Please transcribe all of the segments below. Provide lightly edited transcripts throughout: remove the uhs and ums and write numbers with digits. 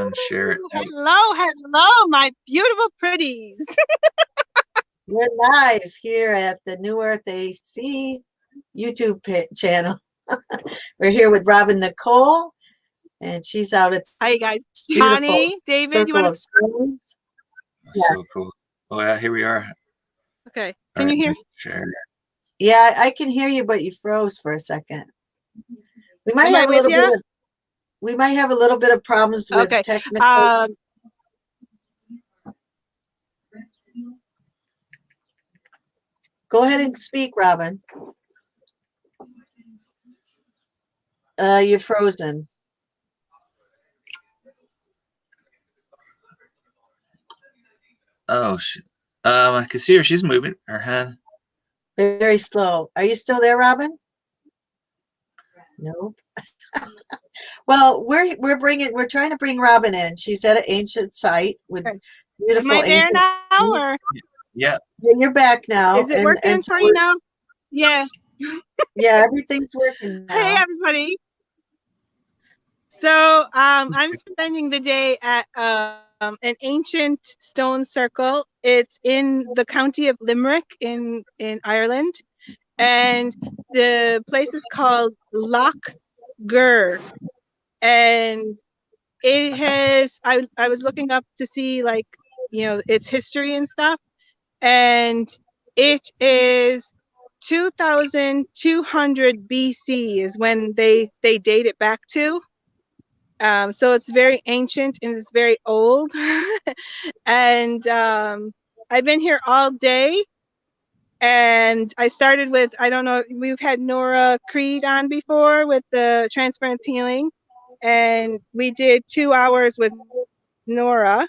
and share it out. Hello, hello, my beautiful pretties. We're live here at the New Earth AC YouTube channel. We're here with Robin Nicole, and she's out at Hi, guys. this beautiful Connie, David, you circle want of stones. That's Yeah. so cool. Oh yeah, here we are. Okay. All Can right, you hear? let's share. Yeah, I can hear you, but you froze for a second. We might Am I have a with little ya? bit of problems with Okay. technical. Go ahead and speak, Robin. You're frozen. Oh shit. I can see her. She's moving her hand. Very slow. Are you still there, Robin? Nope. Well, we're trying to bring Robin in. She's at an ancient site with Okay. Am beautiful I there ancient. now, or Yeah. You're back now, is it and working so for you now? Yeah. yeah, everything's working Hey, now. everybody. So I'm spending the day at an ancient stone circle. It's in the county of Limerick in Ireland, and the place is called Lough Gur, and it has. I was looking up to see, like, its history and stuff, and it is 2200 BC is when they date it back to. So it's very ancient and it's very old. And I've been here all day. And I started with, I don't know, we've had Nora Creed on before with the transference healing. And we did 2 hours with Nora.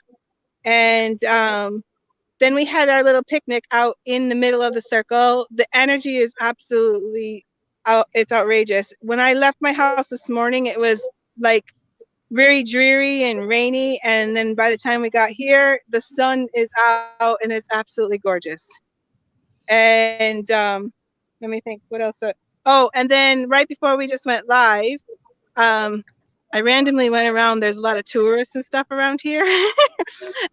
And then we had our little picnic out in the middle of the circle. The energy is absolutely it's outrageous. When I left my house this morning, it was like very dreary and rainy, and then by the time we got here, the sun is out and it's absolutely gorgeous. And let me think, what else? Oh, and then right before we just went live, I randomly went around. There's a lot of tourists and stuff around here.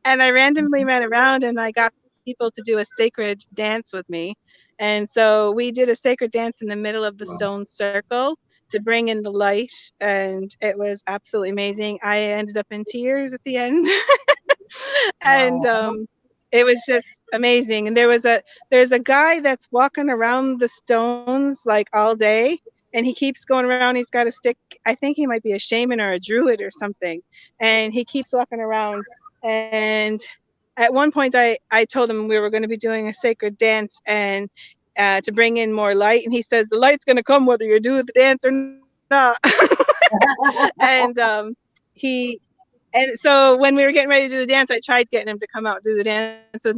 And I randomly went around and I got people to do a sacred dance with me. And so we did a sacred dance in the middle of the stone circle to bring in the light, and it was absolutely amazing. I ended up in tears at the end. And it was just amazing. And there's a guy that's walking around the stones like all day, and he keeps going around. He's got a stick. I think he might be a shaman or a druid or something, and he keeps walking around. And at one point I told him we were going to be doing a sacred dance and to bring in more light, and he says the light's going to come whether you do the dance or not. And he and so when we were getting ready to do the dance, I tried getting him to come out and do the dance with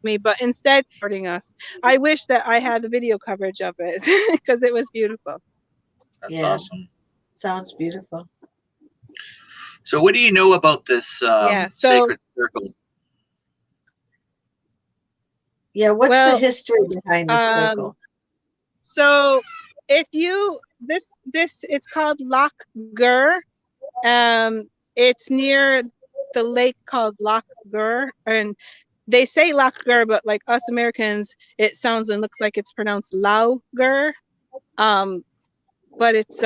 me, but instead hurting us. I wish that I had the video coverage of it because it was beautiful. That's awesome. Sounds beautiful. So what do you know about this sacred circle? Yeah, what's the history behind the circle? So if you it's called Lough Gur. It's near the lake called Lough Gur, and they say Lough Gur, but like us Americans, it sounds and looks like it's pronounced Lough Gur. But it's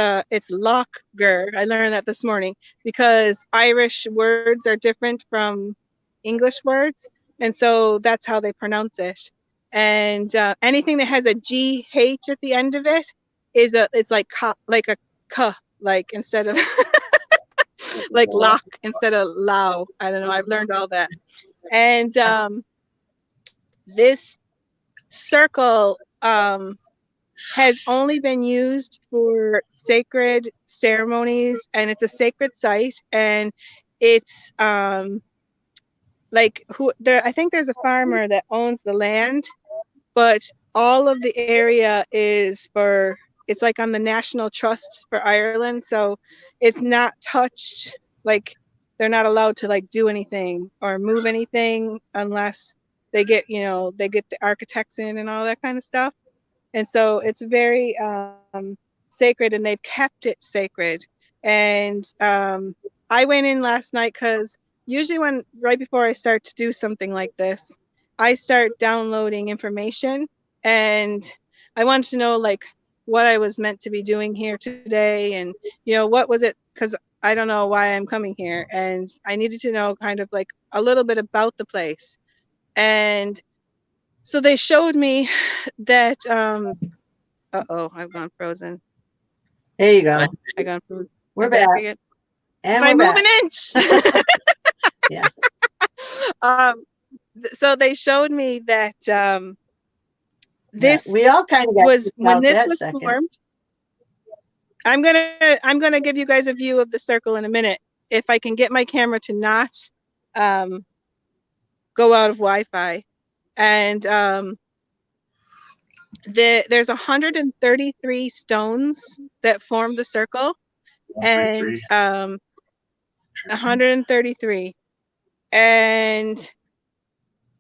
Lough Gur. I learned that this morning because Irish words are different from English words, and so that's how they pronounce it. And anything that has a GH at the end of it it's like a k, like instead of like lock instead of low. I don't know. I've learned all that. And this circle has only been used for sacred ceremonies, and it's a sacred site, and it's like I think there's a farmer that owns the land, but all of the area is it's like on the National Trust for Ireland, so it's not touched. Like they're not allowed to like do anything or move anything unless they get the architects in and all that kind of stuff. And so it's very sacred, and they've kept it sacred. And I went in last night because usually right before I start to do something like this, I start downloading information, and I wanted to know like what I was meant to be doing here today, and what was it, because I don't know why I'm coming here, and I needed to know kind of like a little bit about the place. And so they showed me that uh-oh, I've gone frozen. There you go. I gone frozen. We're back. Again. And Am I we're moving back. inch? Yeah. So they showed me that this we all kind of got was when this was second. formed. I'm gonna give you guys a view of the circle in a minute. If I can get my camera to not go out of Wi-Fi. And there's 133 stones that form the circle. 133. And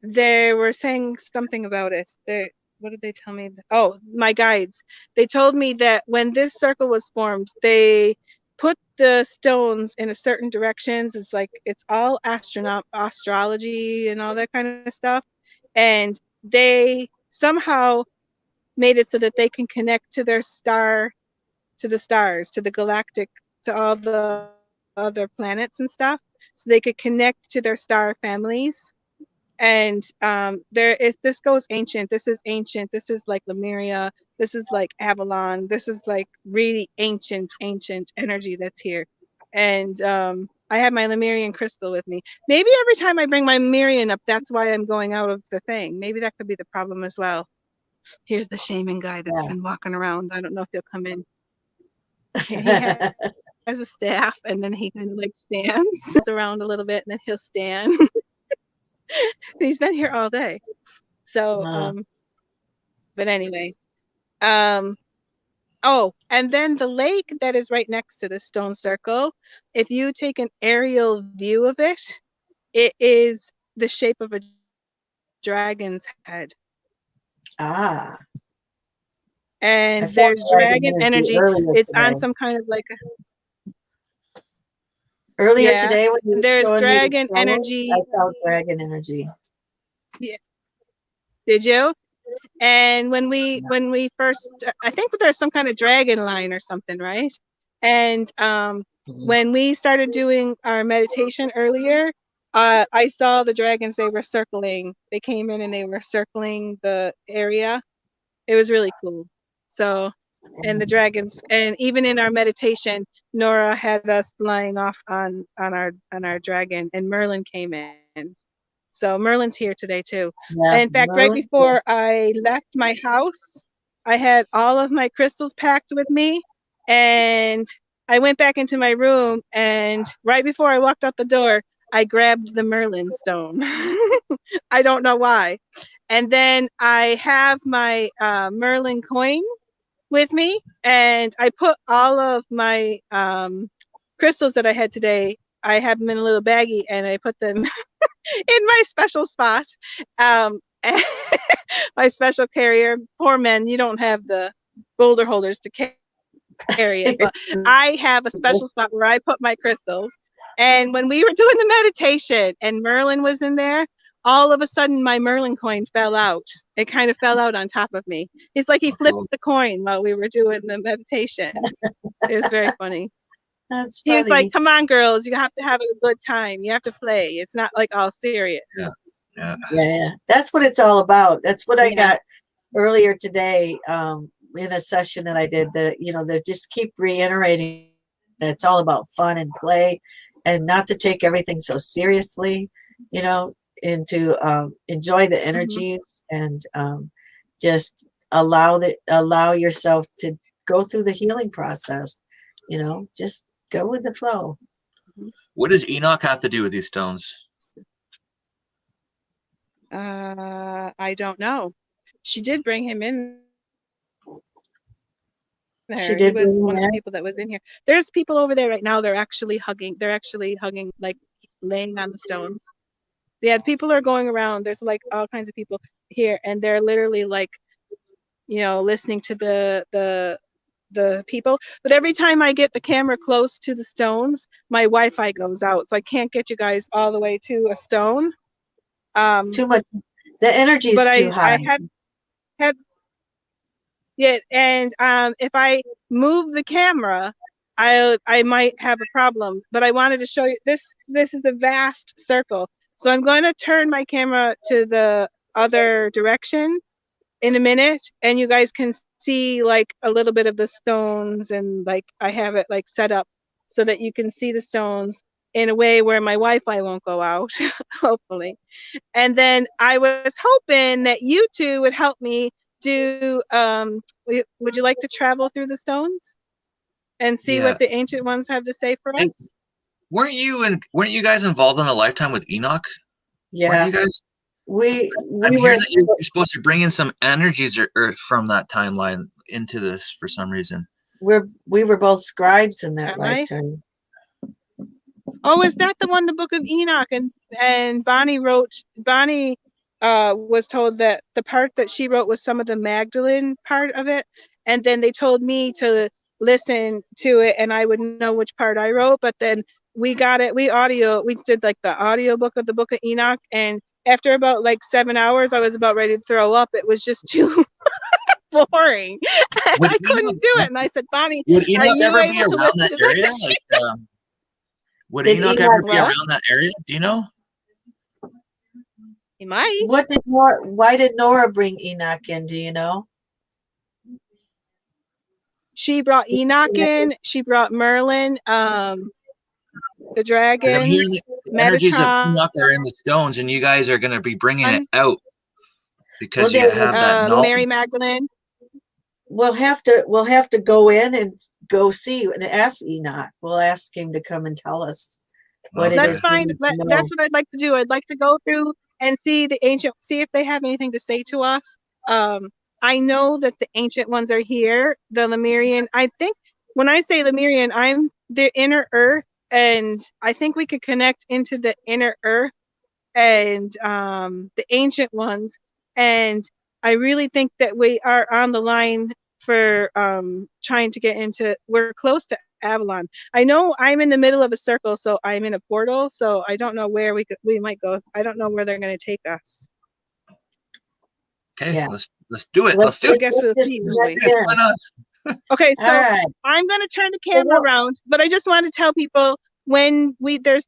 they were saying something about it. What did they tell me? Oh, my guides. They told me that when this circle was formed, they put the stones in a certain directions. It's all astrology and all that kind of stuff. And they somehow made it so that they can connect to their star, to the stars, to the galactic, to all the other planets and stuff. So they could connect to their star families. And if this goes ancient, this is like Lemuria, this is like Avalon, this is like really ancient energy that's here. And I have my Lemurian crystal with me. Maybe every time I bring my Lemurian up, that's why I'm going out of the thing. Maybe that could be the problem as well. Here's the shaman guy that's been walking around. I don't know if he'll come in. He has a staff, and then he kind of like stands around a little bit, and then he'll stand. He's been here all day. So, but anyway, oh, and then the lake that is right next to the stone circle, if you take an aerial view of it, it is the shape of a dragon's head. Ah. And there's dragon energy. It's today. On some kind of like earlier today when you there's dragon energy. I felt dragon energy. Yeah. Did you? And when we first, I think there's some kind of dragon line or something, right? And when we started doing our meditation earlier, I saw the dragons. They were circling. They came in and they were circling the area. It was really cool. So, and the dragons, and even in our meditation, Nora had us flying off on our dragon, and Merlin came in. So Merlin's here today too. Yeah, in fact, Merlin, right before I left my house, I had all of my crystals packed with me, and I went back into my room, and right before I walked out the door, I grabbed the Merlin stone. I don't know why. And then I have my Merlin coin with me, and I put all of my crystals that I had today, I have them in a little baggie, and I put them in my special spot. My special carrier. Poor men, you don't have the boulder holders to carry it, but I have a special spot where I put my crystals. And when we were doing the meditation and Merlin was in there, all of a sudden my Merlin coin fell out. It kind of fell out on top of me. It's like he flipped the coin while we were doing the meditation. It was very funny. That's funny. He was like, "Come on, girls, you have to have a good time. You have to play. It's not like all serious." Yeah. That's what it's all about. That's what I got earlier today in a session that I did. They just keep reiterating that it's all about fun and play, and not to take everything so seriously. And to enjoy the energies, and just allow yourself to go through the healing process. Just go with the flow. What does Enoch have to do with these stones? I don't know. She did bring him in there. She did. He was one of the people that was in here. There's people over there right now. They're actually hugging, like laying on the stones. Yeah, people are going around. There's like all kinds of people here, and they're literally like, listening to the the people. But every time I get the camera close to the stones, my Wi-Fi goes out, so I can't get you guys all the way to a stone. Too much. The energy is too high. I have yeah, and if I move the camera, I might have a problem. But I wanted to show you this. This is a vast circle, so I'm going to turn my camera to the other direction in a minute, and you guys can see like a little bit of the stones, and like I have it like set up so that you can see the stones in a way where my Wi-Fi won't go out, hopefully. And then I was hoping that you two would help me do, would you like to travel through the stones and see what the ancient ones have to say for us? Weren't you guys involved in a lifetime with Enoch? Yeah. Weren't you guys? I'm hearing that you're supposed to bring in some energies or from that timeline into this for some reason. We were both scribes in that lifetime. Oh, is that the one, the Book of Enoch? And Bonnie was told that the part that she wrote was some of the Magdalene part of it, and then they told me to listen to it and I would know which part I wrote. But then we got it, we did like the audio book of the Book of Enoch, and after about like 7 hours I was about ready to throw up. It was just too boring. I couldn't do it, and I said, Bonnie, would Enoch ever be around that area? Would Enoch ever be around that area? Do you know? He might. Why did Nora bring Enoch in? Do you know? She brought Enoch in. She brought Merlin, the dragon. I'm hearing the energies of Enoch are in the stones, and you guys are going to be bringing it out because you have that knowledge. Mary Magdalene. We'll have to go in and go see and ask Enoch. We'll ask him to come and tell us what it is. That's fine. That's what I'd like to do. I'd like to go through and see the ancient, see if they have anything to say to us. I know that the ancient ones are here. The Lemurian. I think when I say Lemurian, I'm the inner earth, and I think we could connect into the inner earth and the ancient ones. And I really think that we are on the line for trying to get into, we're close to Avalon. I know I'm in the middle of a circle, so I'm in a portal, so I don't know where we might go. I don't know where they're going to take us. Okay, yeah. Let's do it. Let's do it. I guess we'll see. Why not? Okay, so I'm going to turn the camera around, but I just want to tell people when there's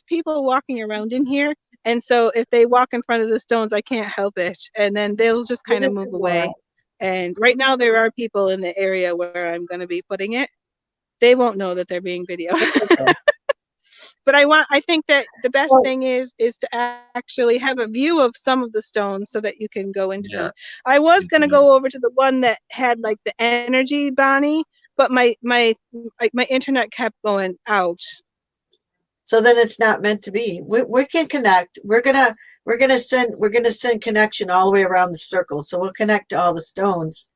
people walking around in here. And so if they walk in front of the stones, I can't help it. And then they'll just kind of move away. And right now there are people in the area where I'm going to be putting it. They won't know that they're being videoed. But I think that the best thing is to actually have a view of some of the stones so that you can go into them. I was going to go over to the one that had like the energy, Bonnie, but my internet kept going out. So then it's not meant to be. We can connect. We're gonna send connection all the way around the circle. So we'll connect to all the stones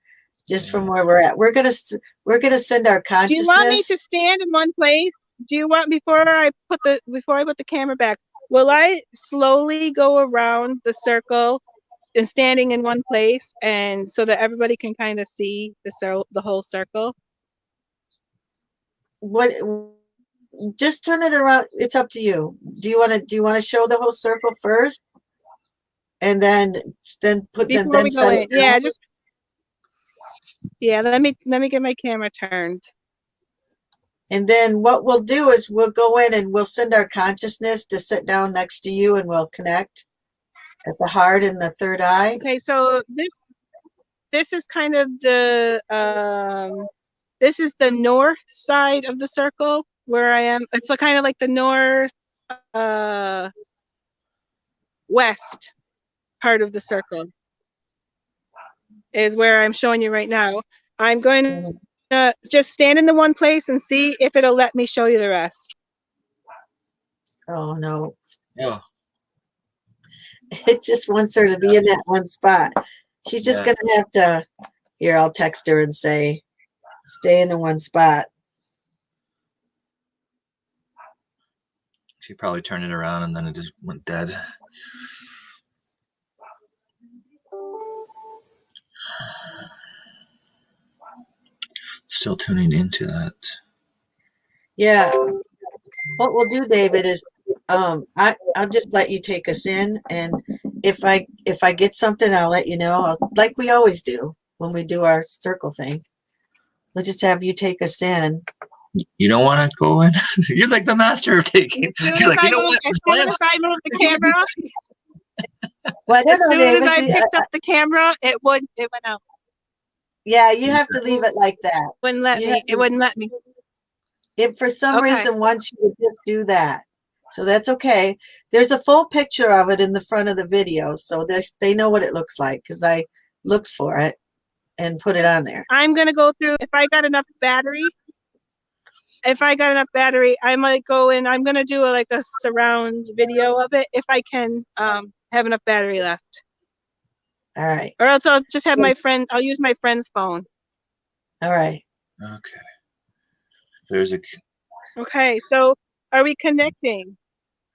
just from where we're at. We're gonna send our consciousness. Do you want me to stand in one place? Do you want before I put the camera back? Will I slowly go around the circle and standing in one place, and so that everybody can kind of see the whole circle? What? Just turn it around. It's up to you. Do you want to show the whole circle first, and then put before then we set go in? it Yeah, let me get my camera turned. And then what we'll do is we'll go in and we'll send our consciousness to sit down next to you, and we'll connect at the heart and the third eye. Okay, so this is kind of the this is the north side of the circle where I am. It's kind of like the north west part of the circle is where I'm showing you right now. I'm going to just stand in the one place and see if it'll let me show you the rest. Oh no. Yeah. It just wants her to be in that one spot. She's just gonna have to. Here, I'll text her and say, stay in the one spot. She probably turned it around and then it just went dead. still tuning into that. Yeah. What we'll do, David, is I'll just let you take us in, and if I get something, I'll let you know. Like we always do when we do our circle thing. We'll just have you take us in. You don't want to go in? You're like the master of taking. You're like, you know what? As soon as I moved the camera, Well, I don't as know, soon David. as I picked up the camera, it went out. Yeah, you have to leave it like that. Wouldn't let me. It wouldn't let me. If for some Okay. reason wants you to just do that, so that's okay. There's a full picture of it in the front of the video, so they know what it looks like because I looked for it and put it on there. I'm gonna go through. If I got enough battery, I might go in. I'm gonna do like a surround video of it if I can have enough battery left. All right. Or else I'll just have my friend. I'll use my friend's phone. All right. Okay. There's a. Okay. So are we connecting?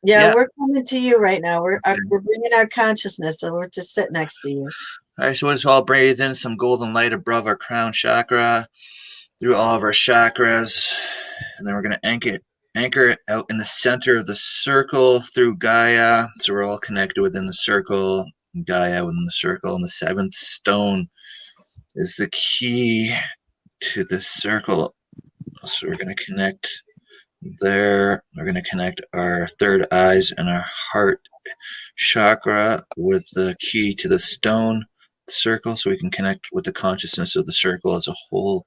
Yeah, we're coming to you right now. We're bringing our consciousness, so we're just sitting next to you. All right, so let's all breathe in some golden light above our crown chakra, through all of our chakras, and then we're going to anchor it out in the center of the circle through Gaia, so we're all connected within the circle, Gaia within the circle, and the seventh stone is the key to the circle. So we're going to connect there. We're going to connect our third eyes and our heart chakra with the key to the stone circle, so we can connect with the consciousness of the circle as a whole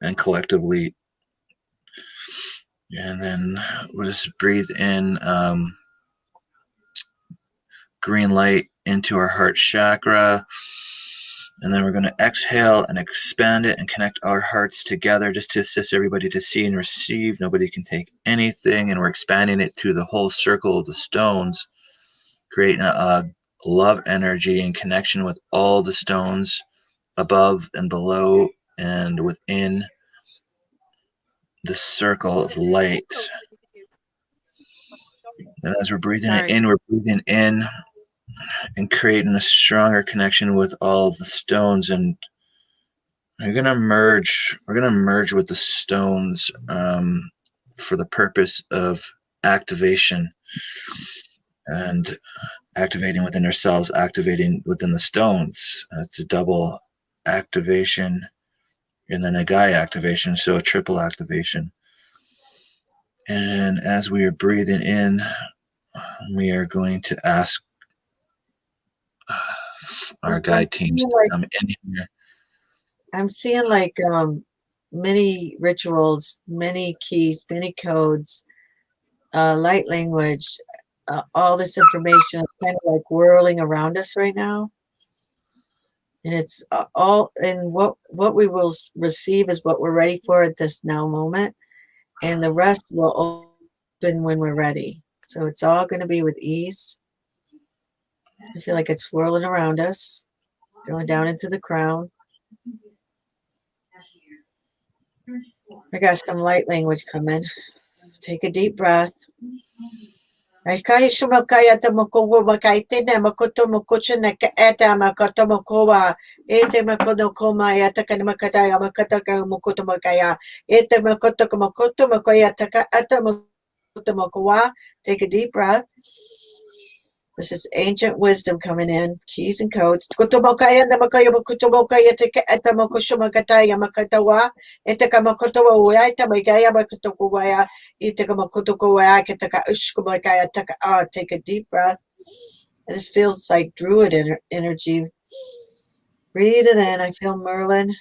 and collectively. And then we'll just breathe in green light into our heart chakra. And then we're going to exhale and expand it and connect our hearts together just to assist everybody to see and receive. Nobody can take anything. And we're expanding it through the whole circle of the stones, creating a love energy and connection with all the stones above and below and within the circle of light. And as we're breathing it in, we're breathing in and creating a stronger connection with all of the stones. And we're gonna merge with the stones for the purpose of activation and activating within ourselves, activating within the stones. It's a double activation and then a Gaia activation, so a triple activation. And as we are breathing in, we are going to ask our guide teams to come in here. I'm seeing like many rituals, many keys, many codes, light language, all this information is kind of like whirling around us right now. And it's all, and what we will receive is what we're ready for at this now moment. And the rest will open when we're ready. So it's all going to be with ease. I feel like it's swirling around us, going down into the crown. I got some light language coming. Take a deep breath. I kaya shumakaya tamokowa makaite na makoto mokocha na kaeta makoto mokowa ete makoto koma yata kana makata makata mokoto makaya ete makoto makoya taka ata mokoto mokowa. Take a deep breath. This is ancient wisdom coming in, keys and codes. Kutubokaya na makaya kutubokaya take ata mokoshumakataya makatawa etaka makotowa uyaita magaya makotokuwaya itaka makotokuwaya ketaka ushkumakaya taka. Take a deep breath. This feels like druid energy. Breathe it in. I feel Merlin.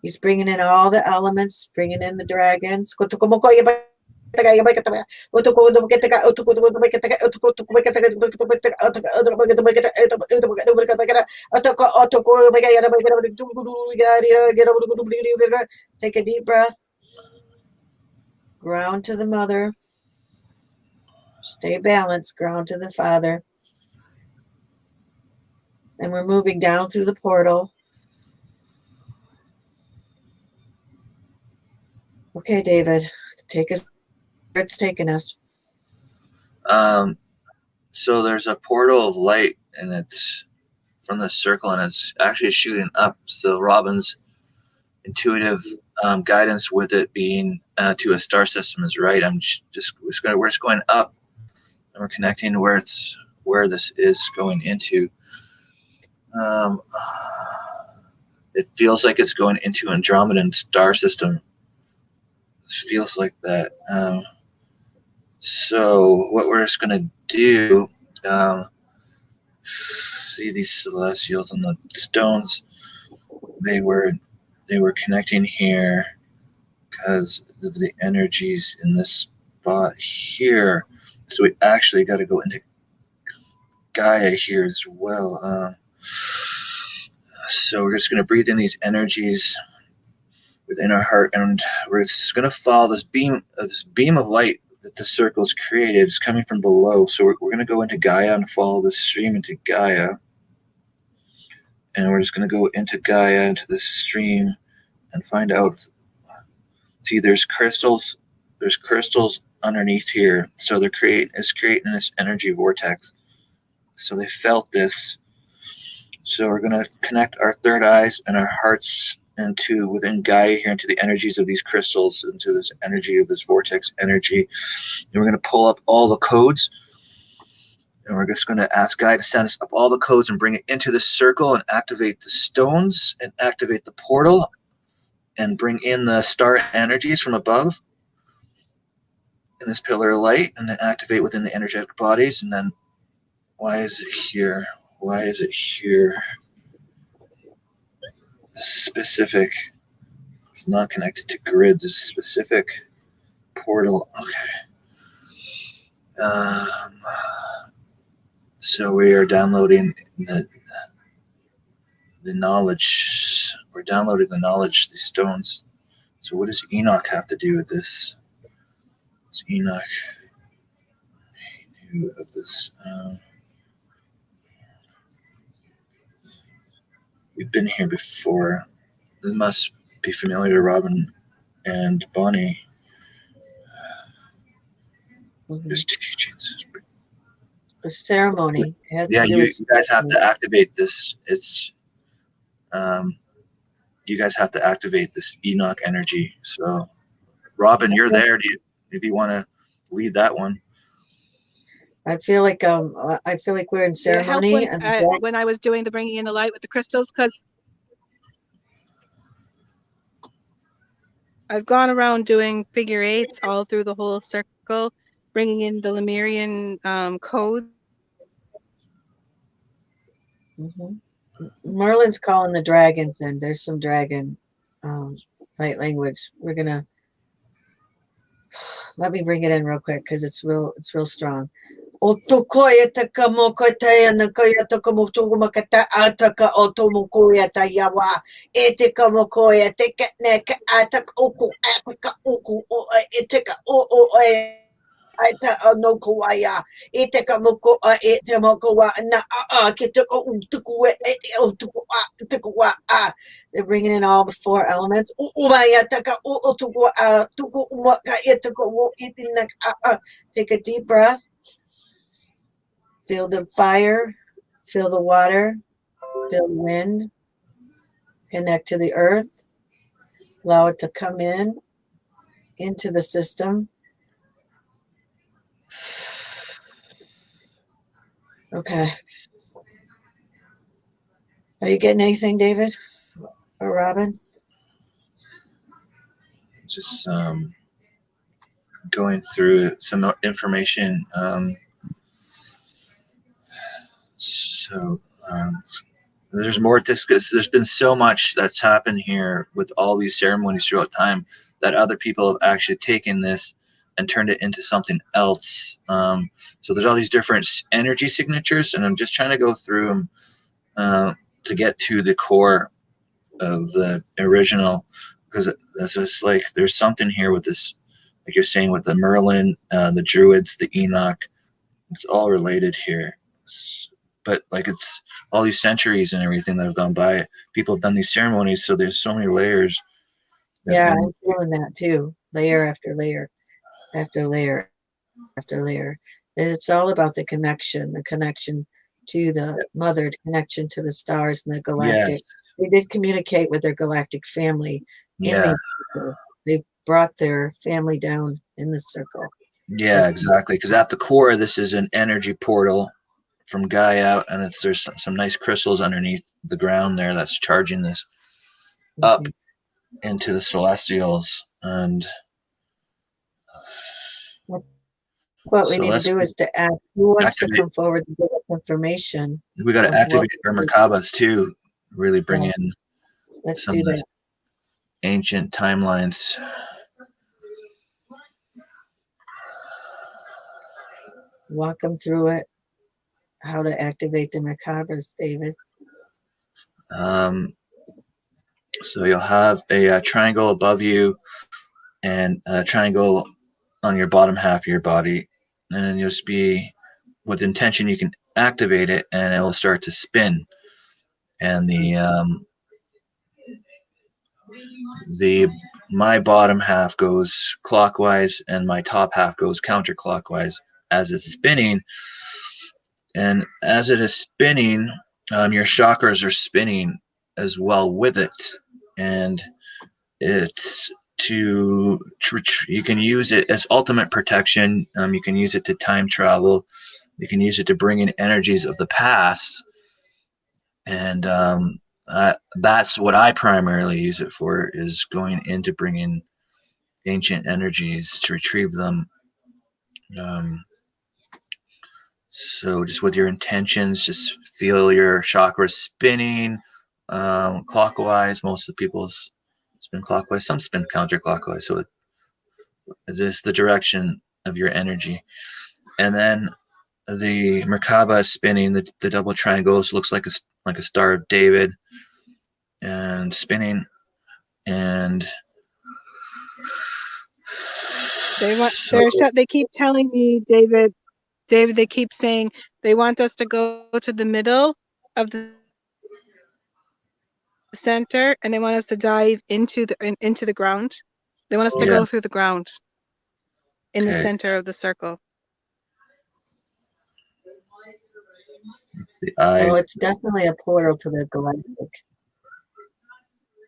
He's bringing in all the elements, bringing in the dragons. Take a deep breath. Ground to the mother. Stay balanced. Ground to the father. And we're moving down through the portal. Okay, David, take us where it's taking us. So there's a portal of light, and it's from the circle, and it's actually shooting up. So Robin's intuitive guidance with it being to a star system is right. We're just going up, and we're connecting where this is going into. Um, it feels like it's going into Andromedan star system. It feels like that. So what we're just gonna do, see these celestials and the stones. They were connecting here because of the energies in this spot here. So we actually got to go into Gaia here as well. So we're just going to breathe in these energies within our heart, and we're just going to follow this beam of light that the circle's created. It's coming from below. So we're going to go into Gaia and follow this stream into Gaia. And we're just going to go into Gaia, into this stream, and find out. See, there's crystals underneath here. So it's creating this energy vortex. So they felt this. So we're going to connect our third eyes and our hearts within Gaia here, into the energies of these crystals, into this energy of this vortex energy. And we're going to pull up all the codes. And we're just going to ask Gaia to send us up all the codes and bring it into the circle and activate the stones and activate the portal and bring in the star energies from above in this pillar of light, and then activate within the energetic bodies. And then why is it here? Why is it here? Specific. It's not connected to grids. It's specific portal. Okay. So we are downloading the knowledge. We're downloading the knowledge, these stones. So what does Enoch have to do with this? What's Enoch knew of this? We've been here before. This must be familiar to Robin and Bonnie. There's teachings. The ceremony. Yeah, you guys have to activate this. It's you guys have to activate this Enoch energy. So, Robin, you're there. If you want to lead that one? I feel like we're in ceremony. When I was doing the bringing in the light with the crystals, because I've gone around doing figure eights all through the whole circle, bringing in the Lemurian code. Merlin's calling the dragons, and there's some dragon light language. We're gonna let me bring it in real quick because it's real strong. Otokoya takamokoya nakoya tokomotumakata ataka otomokoya tayawa etikamokoya tekaneka ataka oku ataka oku eteka o ita no kuaya iteka moko ite moko wa na kitoko utuku utuku they're bringing in all the four elements. Take a deep breath. Feel the fire, feel the water, feel the wind. Connect to the earth. Allow it to come into the system. Okay. Are you getting anything, David or Robin? Just going through some information. There's more discuss. There's been so much that's happened here with all these ceremonies throughout time that other people have actually taken this and turned it into something else. So there's all these different energy signatures, and I'm just trying to go through them to get to the core of the original, because it's just like there's something here with this, like you're saying, with the Merlin, the Druids, the Enoch. It's all related here. But like it's all these centuries and everything that have gone by. People have done these ceremonies, so there's so many layers. Yeah, I'm feeling that too. Layer after layer after layer after layer. It's all about the connection to the mother, the connection to the stars and the galactic they did communicate with their galactic family in Yeah. these circles. They brought their family down in the circle. Yeah, exactly. Because at the core, this is an energy portal from Gaia, and there's some nice crystals underneath the ground there that's charging this up into the celestials. And what we so need to do is to ask who wants to activate. come forward and give us information. We got to of what activate our Merkabas too. Really bring Yeah. in Let's some do of the that. ancient timelines. Walk them through it. How to activate the Merkabas, David. So you'll have a triangle above you and a triangle on your bottom half of your body, and then you'll just be with intention. You can activate it, and it will start to spin. And the my bottom half goes clockwise, and my top half goes counterclockwise as it's spinning. And as it is spinning, your chakras are spinning as well with it, and it's you can use it as ultimate protection. You can use it to time travel. You can use it to bring in energies of the past, and that's what I primarily use it for, is going in to bring in ancient energies to retrieve them. Um, so just with your intentions, just feel your chakras spinning clockwise. Most of the people's spin clockwise, some spin counterclockwise. So it's just the direction of your energy. And then the Merkaba is spinning. The double triangles looks like a Star of David, and spinning. And they keep telling me, David, they keep saying they want us to go to the middle of the center, and they want us to dive into the ground. They want us to go through the ground in the center of the circle. It's definitely a portal to the galactic.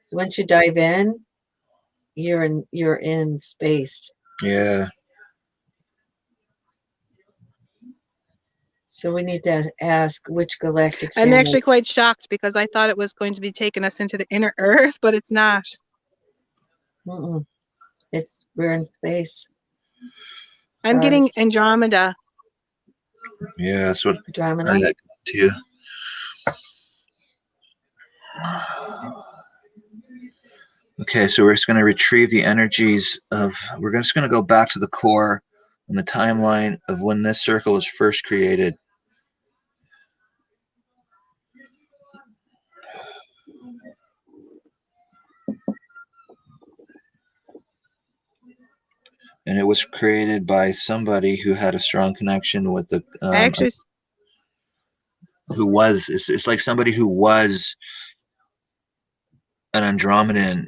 So once you dive in, you're in space. Yeah. So we need to ask which galactic family. I'm actually quite shocked because I thought it was going to be taking us into the inner Earth, but it's not. We're in space. I'm getting Andromeda. Yeah, that's what Andromeda. I got too. Okay, so we're just going to retrieve the energies we're just going to go back to the core and the timeline of when this circle was first created. And it was created by somebody who had a strong connection with the it's like somebody who was an Andromedan,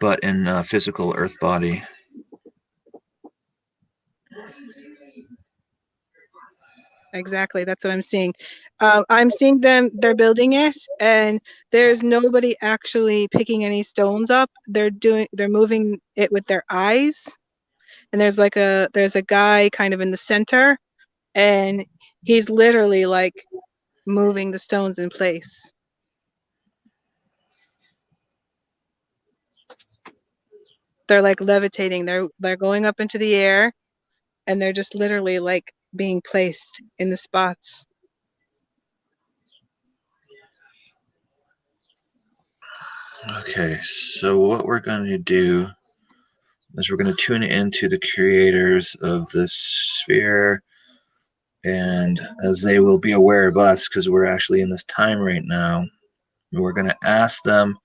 but in a physical Earth body. Exactly, that's what I'm seeing. I'm seeing they're building it, and there's nobody actually picking any stones up. They're moving it with their eyes, and there's a guy kind of in the center, and he's literally like moving the stones in place. They're like levitating. They're going up into the air, and they're just literally like being placed in the spots. Okay, so what we're going to do is we're going to tune into the creators of this sphere, and as they will be aware of us because we're actually in this time right now, we're going to ask them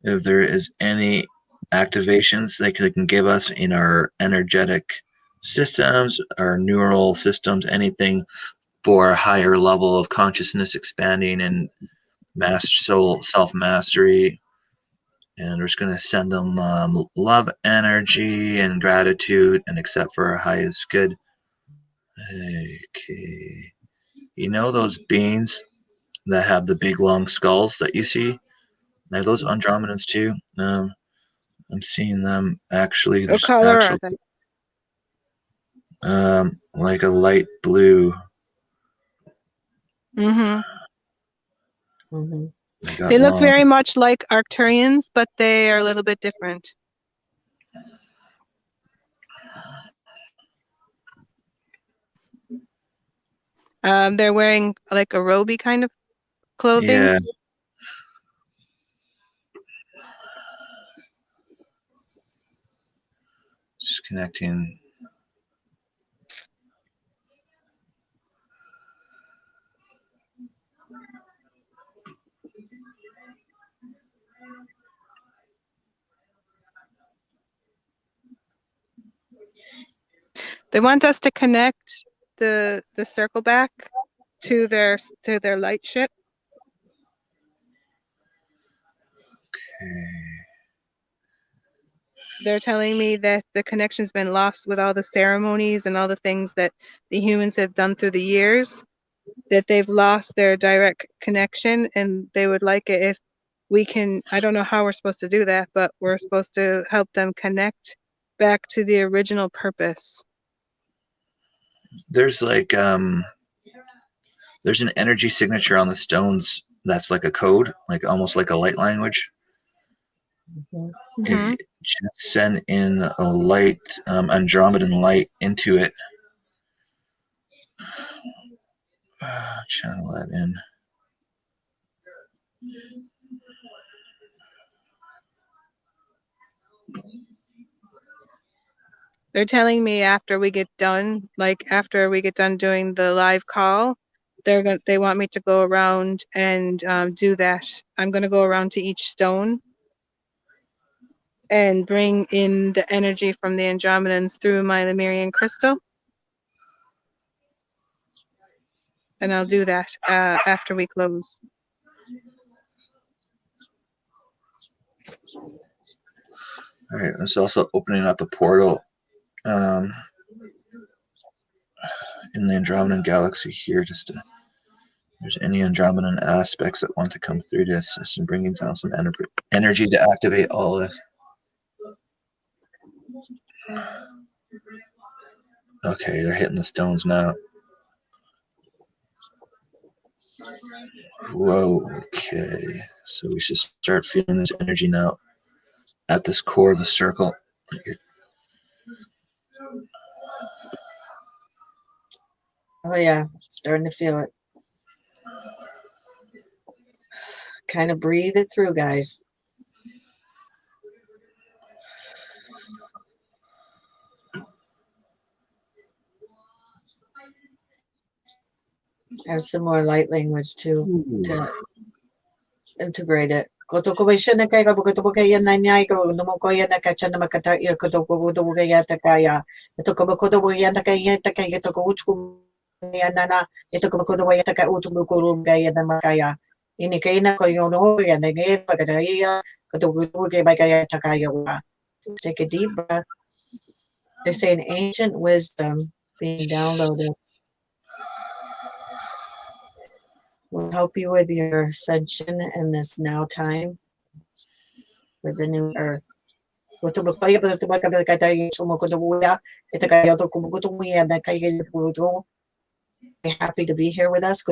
if there is any activations they can give us in our energetic systems, our neural systems, anything for a higher level of consciousness expanding and soul self-mastery. And we're just going to send them love, energy, and gratitude, and accept for our highest good. Okay. You know those beings that have the big long skulls that you see? Are those Andromedans too? I'm seeing them actually. What There's color actual, are they? like a light blue. Mm-hmm. Mm-hmm. They got They look long. very much like Arcturians, but they are a little bit different. They're wearing like a roby kind of clothing. Yeah. Just connecting. They want us to connect the circle back to their light ship. Okay. They're telling me that the connection's been lost with all the ceremonies and all the things that the humans have done through the years, that they've lost their direct connection, and they would like it if we can, I don't know how we're supposed to do that, but we're supposed to help them connect back to the original purpose. There's like there's an energy signature on the stones that's like a code, like almost like a light language. Mm-hmm. If Mm-hmm. you just send in a light, Andromedan light into it, channel that in. They're telling me after we get done, like after we get done doing the live call, they want me to go around and do that. I'm going to go around to each stone and bring in the energy from the Andromedans through my Lemurian crystal. And I'll do that after we close. All right, it's also opening up a portal in the Andromedan galaxy here, just to, if there's any Andromedan aspects that want to come through this and bringing down some energy to activate all this. Okay, they're hitting the stones now. Whoa, okay. So we should start feeling this energy now at this core of the circle. Oh yeah, starting to feel it. Kind of breathe it through, guys. Have some more light language too to integrate it. Koto ko siya na kaya ko ko kaya na niya ko no mo ko yan na kacha na makata ya ko ko kaya ta kaya ito ko yan na kaya ta kaya to ko ko yan na ito ko ya ta kaya utu ko kaya na makaya ini kaya na ko yo no ya na kaya pa kaya ya ko kaya ta kaya wa. Take a deep breath. They say an ancient wisdom being downloaded will help you with your ascension in this now time with the new earth. Happy to be here with us.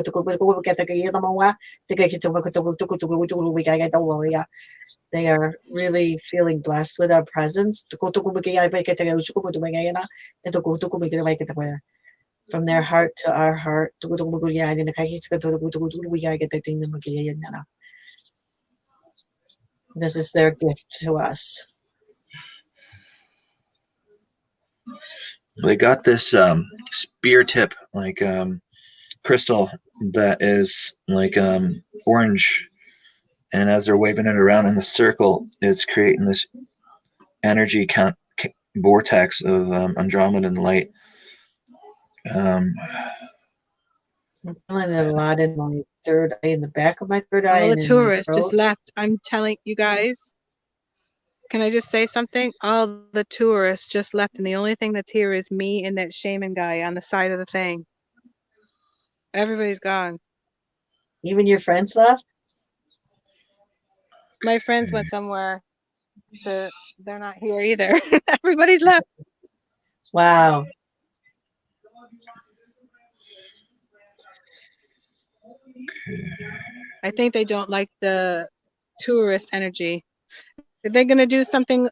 They are really feeling blessed with our presence. From their heart to our heart. This is their gift to us. They got this spear tip, like crystal that is like orange, and as they're waving it around in the circle, it's creating this energy vortex of Andromedan light. I'm feeling it a lot in my third eye, in the back of my third eye, All the and in my tourists just throat. left. I'm telling you guys, can I just say something? All the tourists just left, and the only thing that's here is me and that shaman guy on the side of the thing. Everybody's gone. Even your friends left? My friends went somewhere they're not here either. Everybody's left. Wow. I think they don't like the tourist energy. Are they going to do something?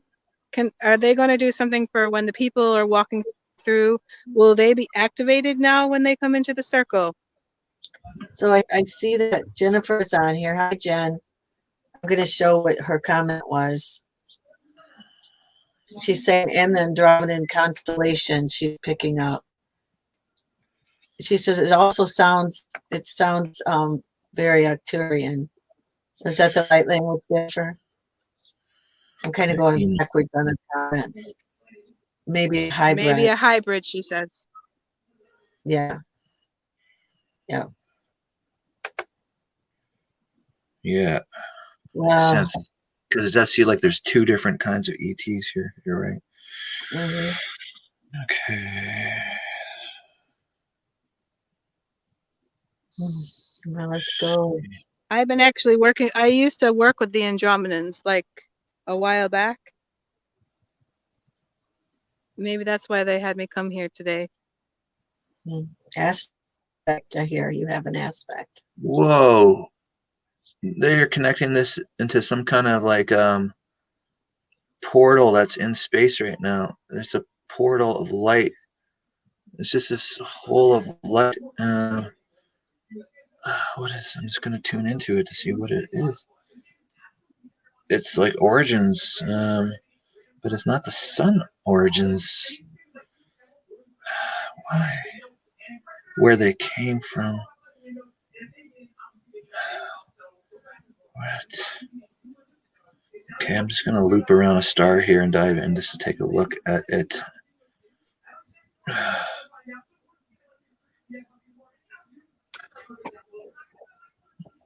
Are they going to do something for when the people are walking through? Will they be activated now when they come into the circle? So I see that Jennifer's on here. Hi, Jen. I'm going to show what her comment was. She's saying, and the Andromedan constellation she's picking up. She says it also sounds, very Arcturian. Is that the right language, Jennifer? I'm kind of going backwards on the comments. Maybe a hybrid. Maybe a hybrid, she says. Yeah. Yeah. Yeah. Wow. Sense. Because it does seem like there's two different kinds of ETs here. You're right. Mm-hmm. Okay. Now let's go. I've been actually working. I used to work with the Andromedans like a while back. Maybe that's why they had me come here today. Aspect, I hear you have an aspect. Whoa. They're connecting this into some kind of like portal that's in space right now. There's a portal of light. It's just this hole of light. What is? I'm just gonna tune into it to see what it is. It's like origins, but it's not the sun origins. Why? Where they came from? What? Okay, I'm just gonna loop around a star here and dive in just to take a look at it.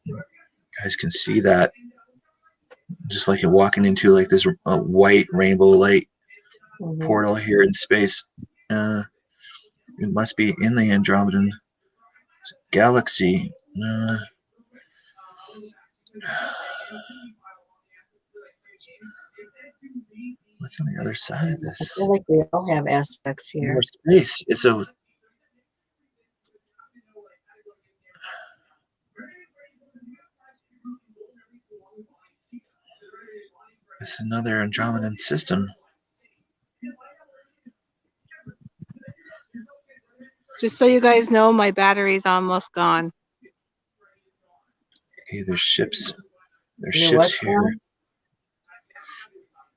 You guys can see that, just like you're walking into like this white rainbow light portal here in space. It must be in the Andromedan galaxy. What's on the other side of this? I feel like we all have aspects here. More space. It's another Andromedan system. Just so you guys know, my battery's almost gone. Okay, there's ships. There's ships here. Now?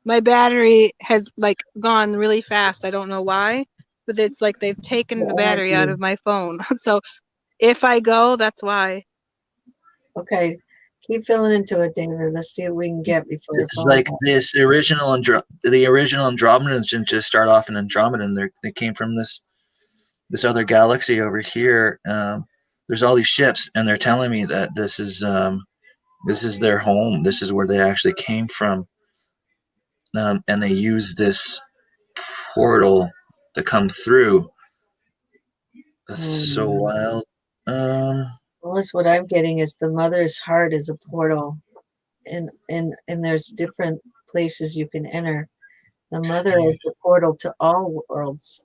My battery has like gone really fast. I don't know why, but it's like they've taken the battery out of my phone. So if I go, that's why. Okay, keep filling into it, David. Let's see what we can get before it's like this original the original Andromedans didn't just start off in Andromedan. They came from this other galaxy over here. There's all these ships, and they're telling me that this is their home. This is where they actually came from, and they use this portal to come through. That's so wild. Well, that's what I'm getting is the mother's heart is a portal, and there's different places you can enter. The mother is the portal to all worlds.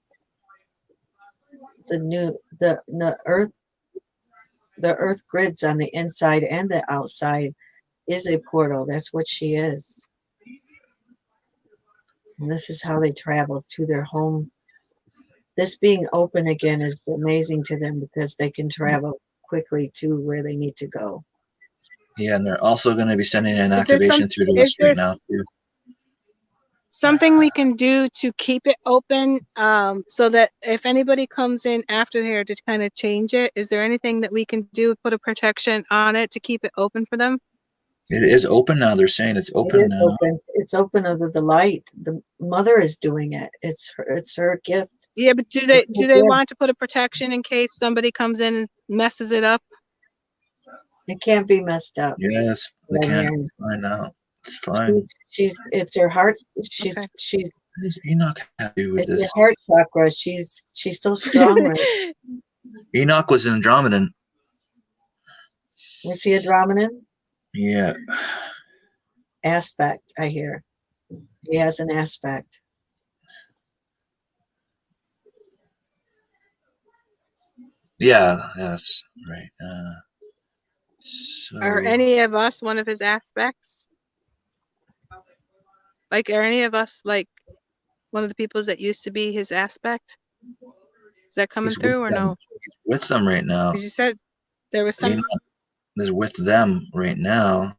The earth grids on the inside and the outside is a portal. That's what she is. And this is how they travel to their home. This being open again is amazing to them because they can travel quickly to where they need to go. Yeah, and they're also going to be sending an activation through to us right now too. Something we can do to keep it open, so that if anybody comes in after here to kind of change it, is there anything that we can do, put a protection on it to keep it open for them? It is open now. They're saying it's open now. Open. It's open under the light. The mother is doing it. It's her gift. Yeah, but do they want to put a protection in case somebody comes in and messes it up? It can't be messed up. Yes, they can't find out. It's fine. It's her heart. She's Enoch happy with this? Her heart chakra. She's so strong. Right? Enoch was an Andromedan. Was he Andromedan? Yeah. aspect, I hear. He has an aspect. Yeah, that's right. Are So any of us one of his aspects? Like, are any of us like one of the peoples that used to be his aspect? Is that coming he's with through or them. no? He's with them right now. Because you said there was Enoch is with them right now.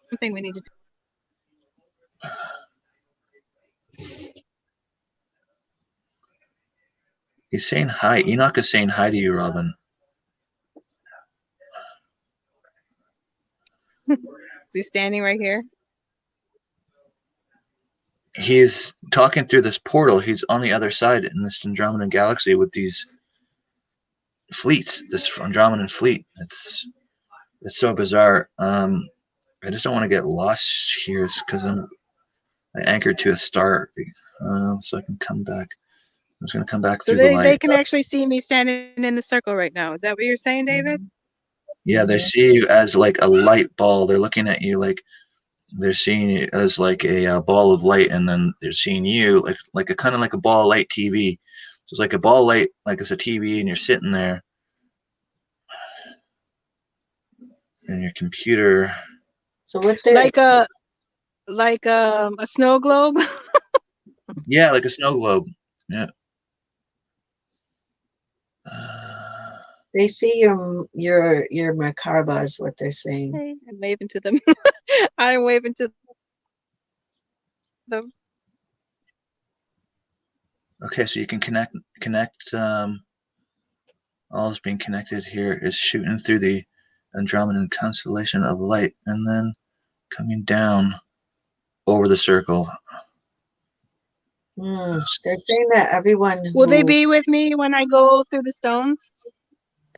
something we need to. He's saying hi. Enoch is saying hi to you, Robin. Is he standing right here? He's talking through this portal. He's on the other side in this Andromedan galaxy with these fleets, this Andromedan fleet. It's so bizarre. I just don't want to get lost here because I anchored to a star, so I can come back. I'm just going to come back So through the they light. can actually see me standing in the circle right now. Is that what you're saying, David? Yeah, they see you as like a light ball. They're looking at you like they're seeing you as like a ball of light, and then they're seeing you like a kind of like a ball of light TV. So it's like a ball of light, like it's a TV, and you're sitting there, and your computer. So what they're Like a snow globe. Yeah, like a snow globe. Yeah. they see your macabre is what they're saying. Hey, I'm waving to them. I'm waving to them. Okay, so you can connect. All is being connected here is shooting through the Andromedan constellation of light, and then coming down over the circle. They're saying that everyone Will they who be with me when I go through the stones?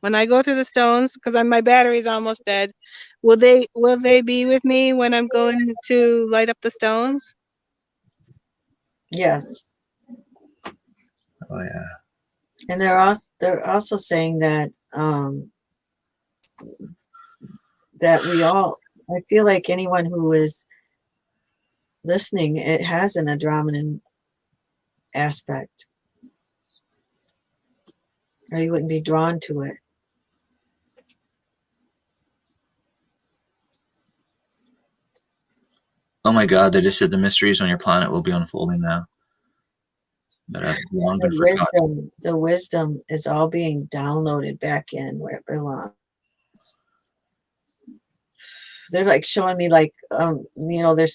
When I go through the stones, because my battery's almost dead. Will they be with me when I'm going to light up the stones? yes, Oh yeah. and they're also saying that that we all. I feel like anyone who is listening, it has an Andromedan aspect, or you wouldn't be drawn to it. Oh my God! They just said the mysteries on your planet will be unfolding now. That have long been forgotten. The wisdom is all being downloaded back in where it belongs. They're like showing me like they're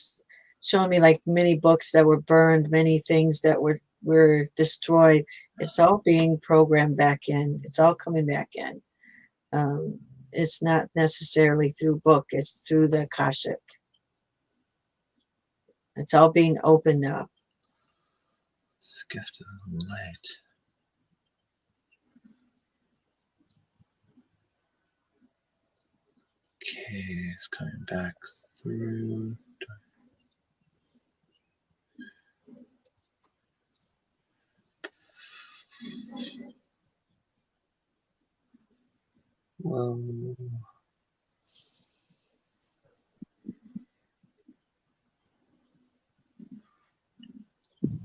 showing me like many books that were burned, many things that were destroyed. It's all being programmed back in. It's all coming back in. It's not necessarily through book, it's through the Akashic. It's all being opened up. It's a gift of light. Okay, it's coming back through. Whoa.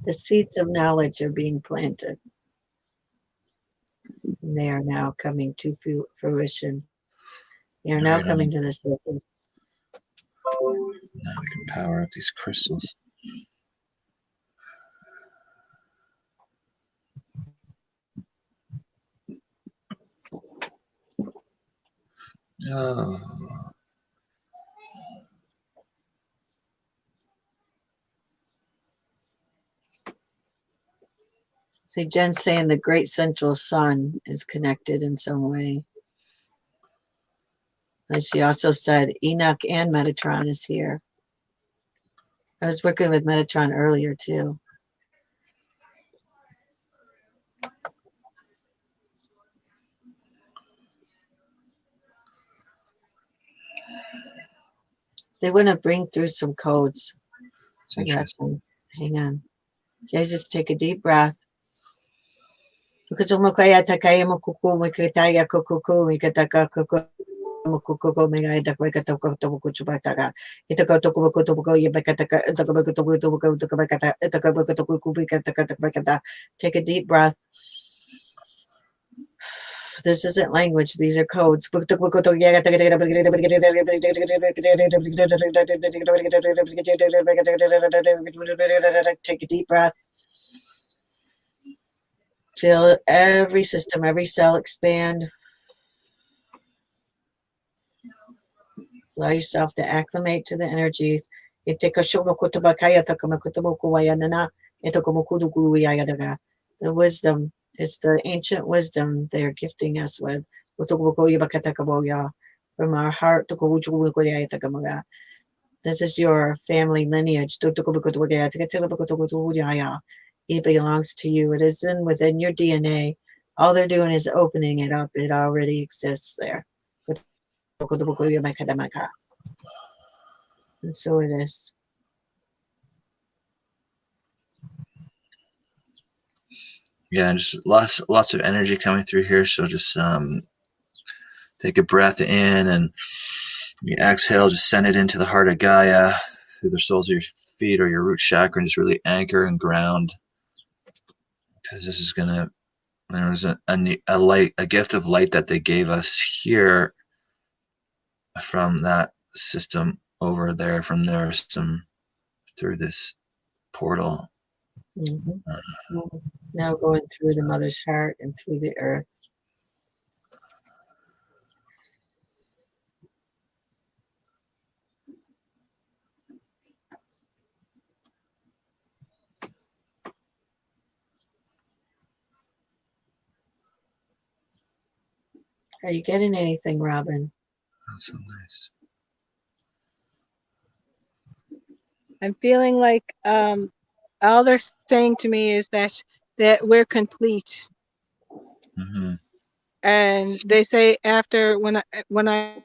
The seeds of knowledge are being planted, and they are now coming to fruition. They are now coming to the surface. Now we can power up these crystals. Oh. See, Jen's saying the great central sun is connected in some way. And she also said Enoch and Metatron is here. I was working with Metatron earlier too. They want to bring through some codes. I got some. Hang on. You guys just take a deep breath. Mokuko mega itako toku chubataga. Itako toku yabakataka itako. Take a deep breath. This isn't language, these are codes. Take a deep breath. Feel every system, every cell expand. Allow yourself to acclimate to the energies. The wisdom, it's the ancient wisdom they're gifting us with. From our heart. This is your family lineage. It belongs to you. It is within your DNA. All they're doing is opening it up. It already exists there. And so it is. Yeah, just lots of energy coming through here. So just take a breath in, and you exhale, just send it into the heart of Gaia through the soles of your feet or your root chakra, and just really anchor and ground. Because this is gonna. There was a light, a gift of light that they gave us here from that system over there, from their system through this portal. So now going through the mother's heart and through the earth. Are you getting anything, Robin? That's so nice. I'm feeling like all they're saying to me is that we're complete. And they say after when I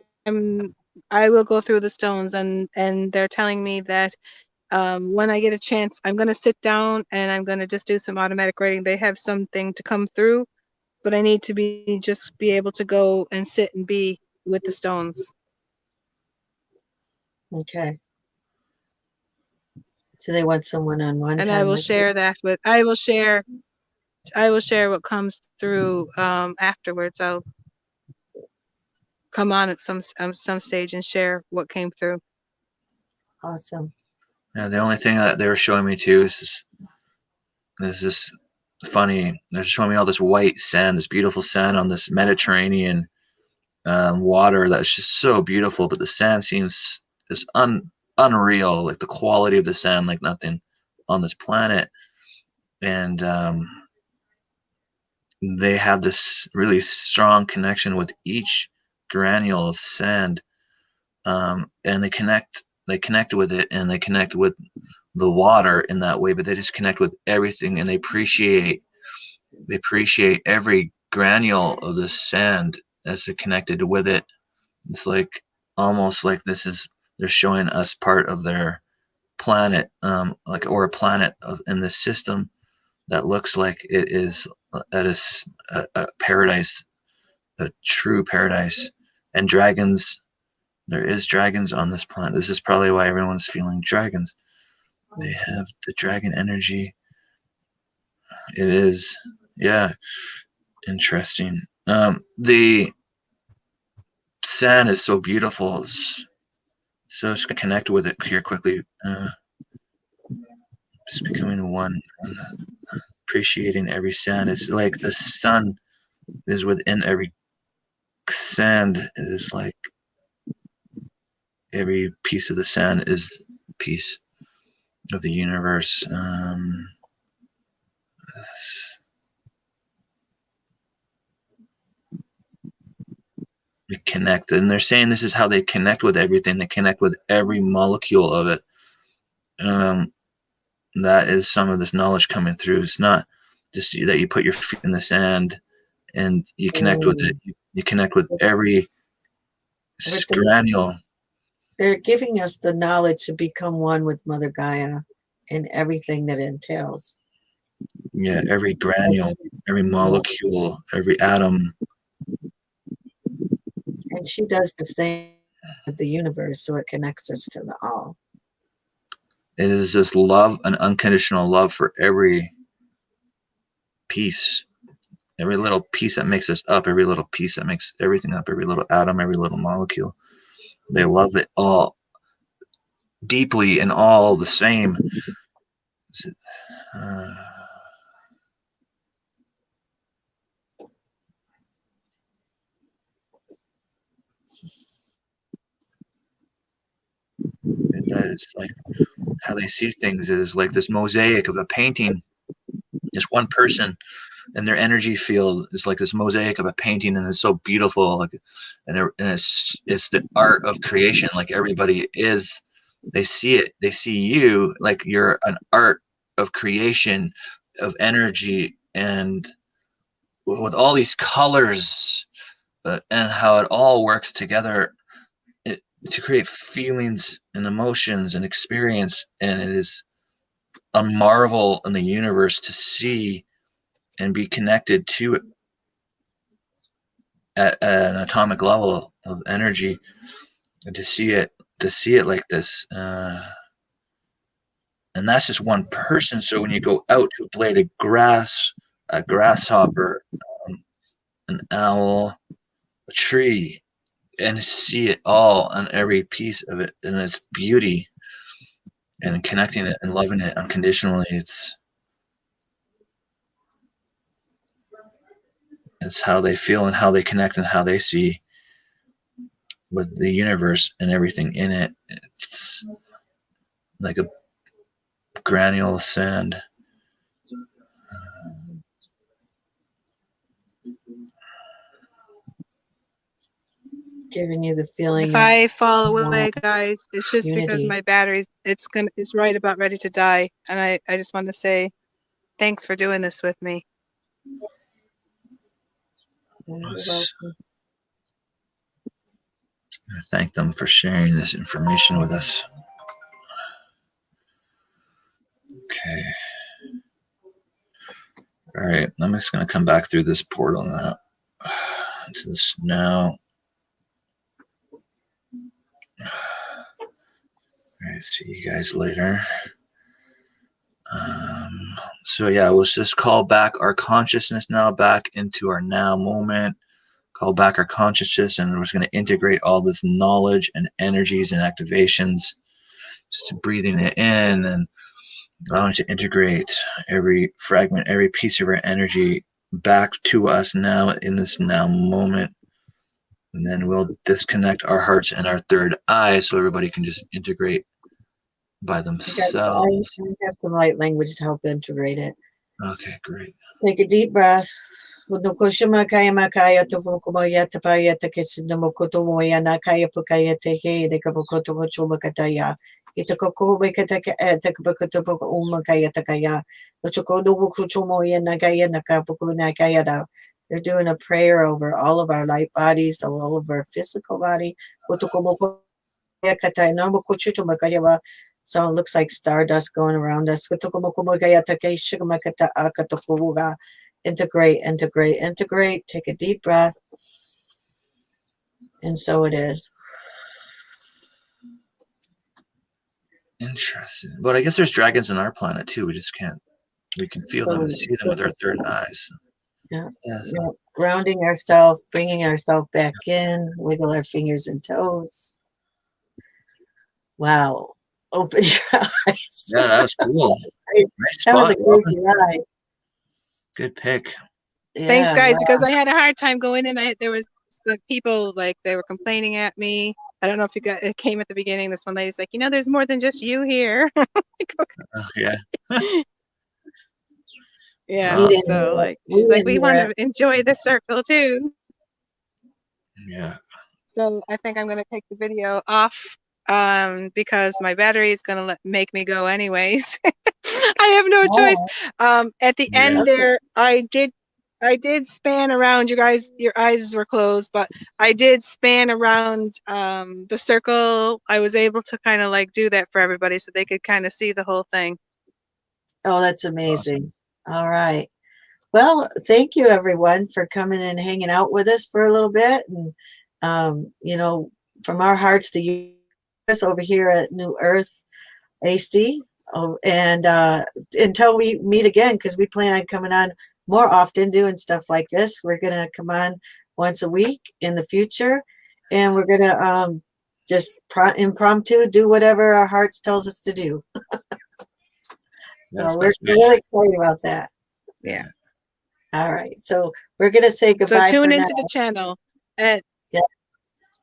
will go through the stones, and they're telling me that when I get a chance, I'm going to sit down and I'm going to just do some automatic writing. They have something to come through, but I need to be able to go and sit and be with the stones. Okay. So they want someone on one and time. I will share that with. I will share what comes through afterwards. I'll come on at some stage and share what came through. Awesome. Yeah, the only thing that they were showing me too is this funny. They're showing me all this white sand, this beautiful sand on this Mediterranean water that's just so beautiful, but the sand seems just unreal, like the quality of the sand, like nothing on this planet. And they have this really strong connection with each granule of sand, and they connect with it, and they connect with the water in that way, but they just connect with everything, and they appreciate every granule of the sand as they're connected with it. It's like almost like they're showing us part of their planet, or a planet in this system that looks like it is a paradise, a true paradise. And dragons, there is dragons on this planet. This is probably why everyone's feeling dragons. They have the dragon energy. It is, yeah, interesting. The sand is so beautiful. So just gonna connect with it here quickly. Just becoming one, appreciating every sand. It's like the sun is within every sand. It is like every piece of the sand is a piece of the universe. They connect, and they're saying this is how they connect with everything. They connect with every molecule of it. That is some of this knowledge coming through. It's not just that you put your feet in the sand and you connect with it. You connect with every granule. They're giving us the knowledge to become one with Mother Gaia and everything that entails. Yeah, every granule, every molecule, every atom. And she does the same with the universe, so it connects us to the all. It is this love, an unconditional love for every piece, every little piece that makes us up, every little piece that makes everything up, every little atom, every little molecule. They love it all deeply and all the same. That is like how they see things is like this mosaic of a painting. Just one person and their energy field is like this mosaic of a painting, and it's so beautiful. Like, and it's the art of creation. Like everybody is, they see it. They see you like you're an art of creation, of energy, and with all these colors, and how it all works together to create feelings and emotions and experience. And it is a marvel in the universe to see and be connected to it at an atomic level of energy, and to see it like this. And that's just one person. So when you go out to a blade of grass, a grasshopper, an owl, a tree, and see it all on every piece of it and its beauty, and connecting it and loving it unconditionally, it's how they feel and how they connect and how they see with the universe and everything in it. It's like a granule of sand. Giving you the feeling. If I fall away, guys, it's just unity. because my battery's it's right about ready to die, and I just want to say thanks for doing this with me. I thank them for sharing this information with us. Okay. All right, I'm just going to come back through this portal now to this now. All right, see you guys later. So yeah, let's just call back our consciousness now back into our now moment. Call back our consciousness, and we're just going to integrate all this knowledge and energies and activations, just breathing it in and allowing it to integrate every fragment, every piece of our energy back to us now in this now moment. And then we'll disconnect our hearts and our third eye so everybody can just integrate by themselves. I have some light language to help integrate it. Okay, great. Take a deep breath. Udukushima kaya makaya tupukumaya tapaya takitsunamokutumoya nakaya pukaya teke de kabukoto chumakataya. Itakoku wekataka takabukotobuka umakaya takaya. Uchukodu wukuchumoya nakaya nakapuku nakaya da. They're doing a prayer over all of our light bodies, all of our physical body. So it looks like stardust going around us. Integrate, integrate, integrate. Take a deep breath. And so it is. Interesting. But I guess there's dragons on our planet too. We just can't. We can feel them and see them with our third eyes. Yeah. So. Grounding ourselves, bringing ourselves back in. Wiggle our fingers and toes. Wow. Open your eyes. Yeah, that was cool. Nice that was a crazy ride. Good pick. Yeah, thanks, guys, because I had a hard time going in. There was people like they were complaining at me. I don't know if it came at the beginning. This one lady's like, there's more than just you here. Yeah. Yeah. So like, she's like, we want to enjoy the circle too. Yeah. So I think I'm gonna take the video off because my battery is gonna make me go anyways. I have no choice. At the end there, I did span around. You guys, your eyes were closed, but I did span around the circle. I was able to kind of like do that for everybody so they could kind of see the whole thing. Oh, that's amazing. Awesome. All right. Well, thank you everyone for coming and hanging out with us for a little bit. And You know, from our hearts to you over here at New Earth AC. Oh, and until we meet again, because we plan on coming on more often doing stuff like this. We're going to come on once a week in the future, and we're going to just impromptu do whatever our hearts tells us to do. So we're really excited about that. Yeah. All right. So we're going to say goodbye. So tune for into now. the channel. And yeah.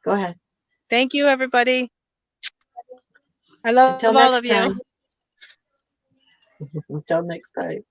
Go ahead. Thank you, everybody. I love Until all next of you. time. Until next time.